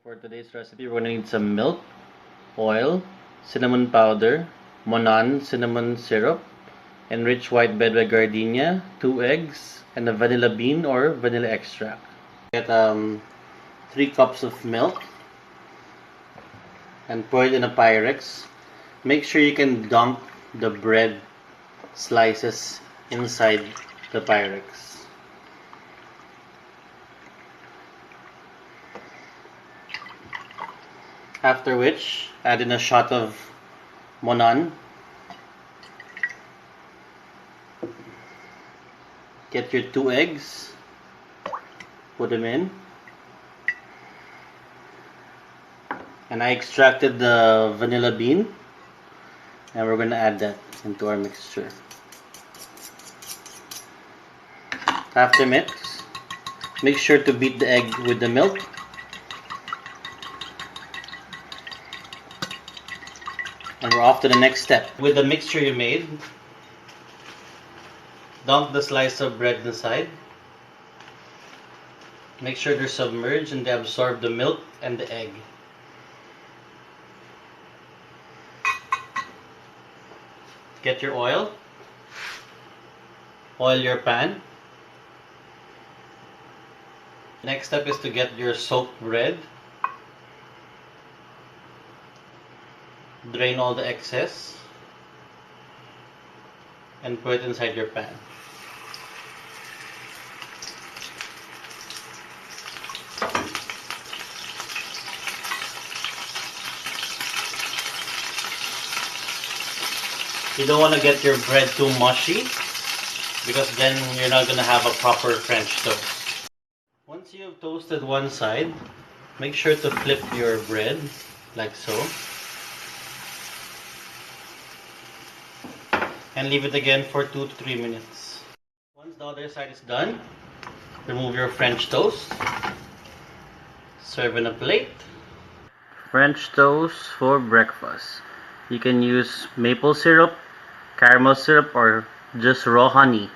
For today's recipe, we're going to need some milk, oil, cinnamon powder, Monan cinnamon syrup, enriched white bed by gardenia, 2 eggs, and a vanilla bean or vanilla extract. Get 3 cups of milk and pour it in a Pyrex. Make sure you can dunk the bread slices inside the Pyrex. After which, add in a shot of Monan. Get your 2 eggs, put them in. And I extracted the vanilla bean, and we're going to add that into our mixture. After mix, make sure to beat the egg with the milk. And we're off to the next step. With the mixture you made, dunk the slice of bread inside. Make sure they're submerged and they absorb the milk and the egg. Get your oil. Oil your pan. Next step is to get your soaked bread. Drain all the excess and put it inside your pan. You don't want to get your bread too mushy because then you're not going to have a proper French toast. Once you have toasted one side, make sure to flip your bread like so. And leave it again for 2 to 3 minutes. Once the other side is done, remove your French toast. Serve in a plate. French toast for breakfast. You can use maple syrup, caramel syrup, or just raw honey.